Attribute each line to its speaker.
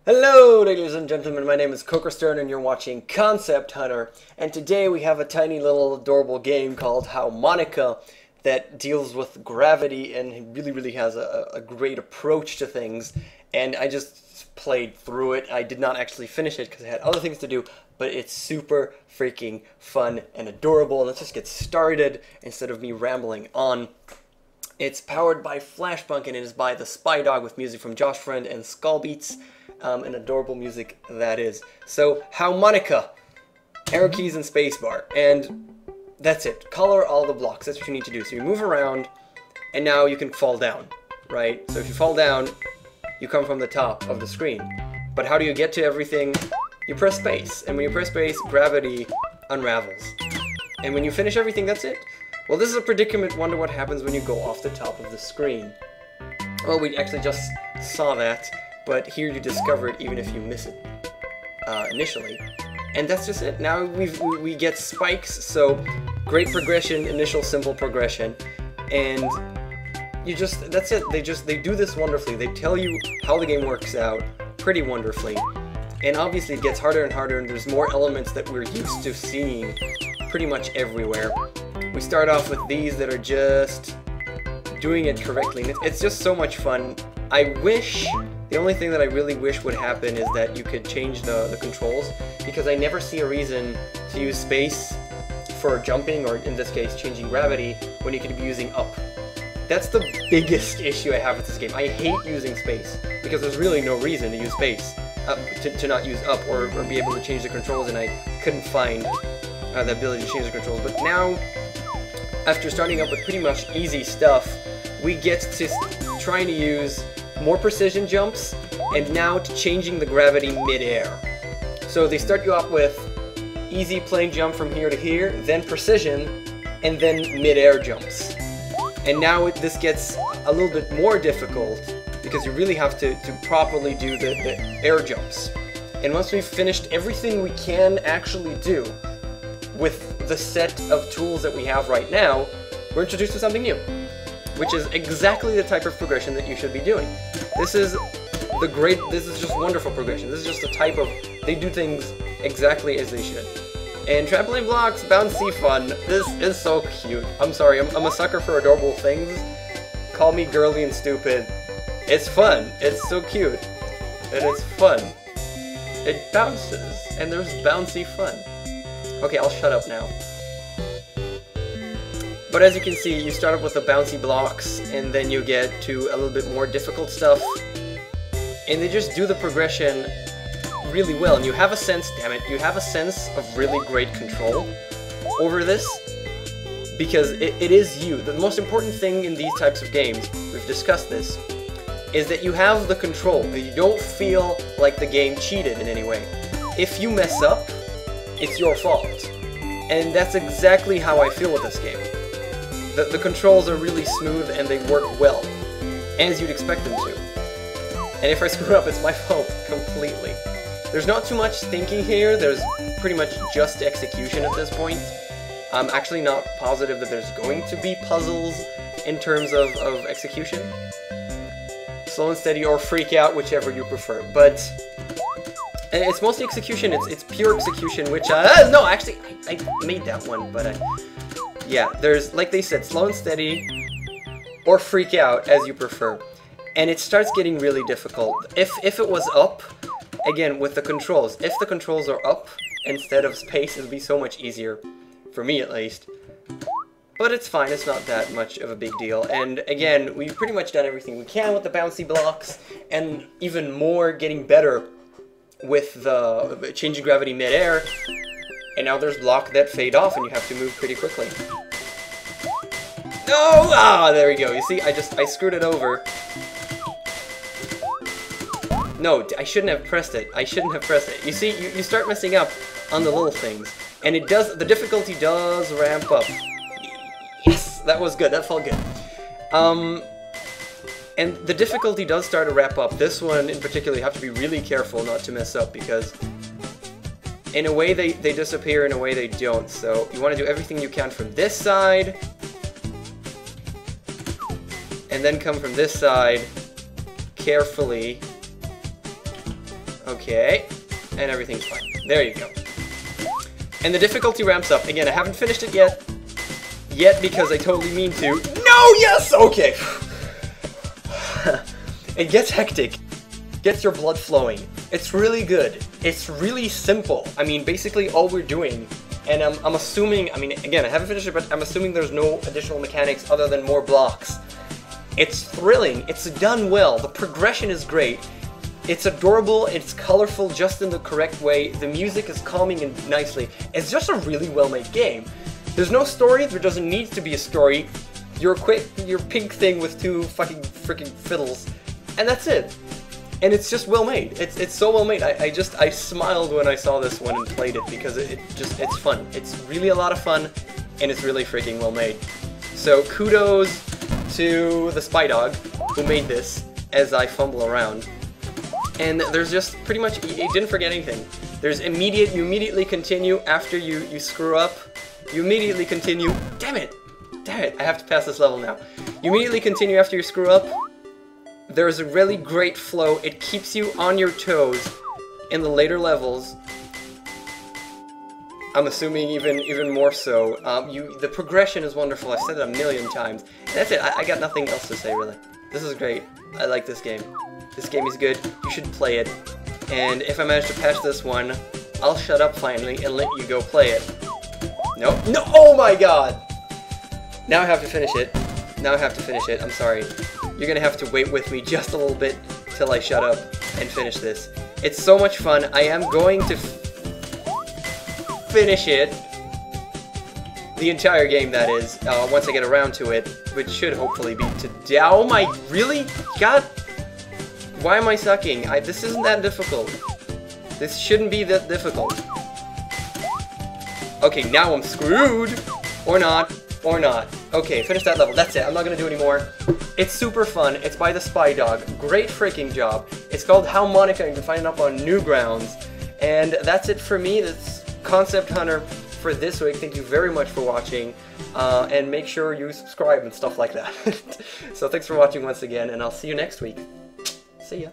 Speaker 1: Hello ladies and gentlemen, my name is KOKOStern and you're watching Concept Hunter, and today we have a tiny little adorable game called Howmonica that deals with gravity and really has a great approach to things, and I just played through it. I did not actually finish it because I had other things to do, but it's super freaking fun and adorable. Let's just get started instead of me rambling on. It's powered by Flashpunk and it is by the Spy Dog with music from Josh Friend and Skullbeats. An adorable music that is. So, Howmonica, arrow keys and spacebar, and that's it. Color all the blocks, that's what you need to do. So you move around, and now you can fall down, right? So if you fall down, you come from the top of the screen. But how do you get to everything? You press space, and when you press space, gravity unravels. And when you finish everything, that's it. Well, this is a predicament. Wonder what happens when you go off the top of the screen. Well, we actually just saw that. But here you discover it even if you miss it initially. And that's just it. Now we get spikes, so great progression, initial simple progression. And that's it. They do this wonderfully. They tell you how the game works out pretty wonderfully. And obviously it gets harder and harder, and there's more elements that we're used to seeing pretty much everywhere. We start off with these that are just doing it correctly. And it's just so much fun. The only thing that I really wish would happen is that you could change the controls, because I never see a reason to use space for jumping, or in this case, changing gravity, when you could be using up. That's the biggest issue I have with this game. I hate using space, because there's really no reason to use space, to not use up, or be able to change the controls, and I couldn't find the ability to change the controls. But now, after starting up with pretty much easy stuff, we get to trying to use more precision jumps, and now to changing the gravity mid-air. So they start you off with easy plane jump from here to here, then precision, and then mid-air jumps. And now this gets a little bit more difficult, because you really have to properly do the air jumps. And once we've finished everything we can actually do with the set of tools that we have right now, we're introduced to something new, which is exactly the type of progression that you should be doing. This is just wonderful progression. This is just the type of, they do things exactly as they should. And trampoline blocks, bouncy fun. This is so cute. I'm sorry, I'm a sucker for adorable things. Call me girly and stupid. It's fun. It's so cute. And it's fun. It bounces, and there's bouncy fun. Okay, I'll shut up now. But as you can see, you start up with the bouncy blocks, and then you get to a little bit more difficult stuff. And they just do the progression really well, and you have a sense, damn it, you have a sense of really great control over this, because it is you. The most important thing in these types of games, we've discussed this, is that you have the control, that you don't feel like the game cheated in any way. If you mess up, it's your fault. And that's exactly how I feel with this game. The controls are really smooth and they work well, as you'd expect them to. And if I screw up, it's my fault completely. There's not too much thinking here, there's pretty much just execution at this point. I'm actually not positive that there's going to be puzzles in terms of execution. Slow and steady or freak out, whichever you prefer. But it's mostly execution, it's pure execution, which no, actually, I made that one, but yeah, there's, like they said, slow and steady, or freak out, as you prefer. And it starts getting really difficult. If it was up, again, with the controls, if the controls are up instead of space, it would be so much easier, for me at least. But it's fine, it's not that much of a big deal. And again, we've pretty much done everything we can with the bouncy blocks, and even more, getting better with the changing gravity mid-air. And now there's blocks that fade off and you have to move pretty quickly. No! Ah, there we go. You see, I screwed it over. No, I shouldn't have pressed it. I shouldn't have pressed it. You see, you start messing up on the little things. And the difficulty does ramp up. Yes! That was good. That felt good. And the difficulty does start to ramp up. This one in particular, you have to be really careful not to mess up, because in a way they disappear, in a way they don't. So you want to do everything you can from this side, and then come from this side carefully Okay. And everything's fine. There you go. And the difficulty ramps up. Again, I haven't finished it yet. Because I totally mean to. No! Yes! Okay. It gets hectic. Gets your blood flowing. It's really good. It's really simple. I mean, basically all we're doing, and I'm assuming, I mean, again, I haven't finished it, but I'm assuming there's no additional mechanics other than more blocks. It's thrilling. It's done well. The progression is great. It's adorable. It's colorful just in the correct way. The music is calming and nicely. It's just a really well-made game. There's no story. There doesn't need to be a story. Your pink thing with two fucking freaking fiddles, and that's it. And it's just well made. It's so well made. I smiled when I saw this one and played it because it's fun. It's really a lot of fun, and it's really freaking well made. So kudos to the Spy Dog who made this as I fumble around. And there's just pretty much, you didn't forget anything. There's you immediately continue after you screw up. You immediately continue. Damn it, I have to pass this level now. You immediately continue after you screw up. There's a really great flow. It keeps you on your toes in the later levels. I'm assuming even more so. The progression is wonderful. I've said it a million times. And that's it. I got nothing else to say, really. This is great. I like this game. This game is good. You should play it. And if I manage to patch this one, I'll shut up finally and let you go play it. No. No! Oh my god! Now I have to finish it. I'm sorry. You're gonna have to wait with me just a little bit till I shut up and finish this. It's so much fun. I am going to finish it. The entire game, that is, once I get around to it, which should hopefully be today. Oh my, really? God, why am I sucking? This isn't that difficult. This shouldn't be that difficult. Okay, now I'm screwed. Or not. Okay, finish that level. That's it. I'm not gonna do any more. It's super fun. It's by the Spy Dog. Great freaking job. It's called Howmonica, and you can find it up on Newgrounds. And that's it for me. That's Concept Hunter for this week. Thank you very much for watching. And make sure you subscribe and stuff like that. So thanks for watching once again, and I'll see you next week. See ya.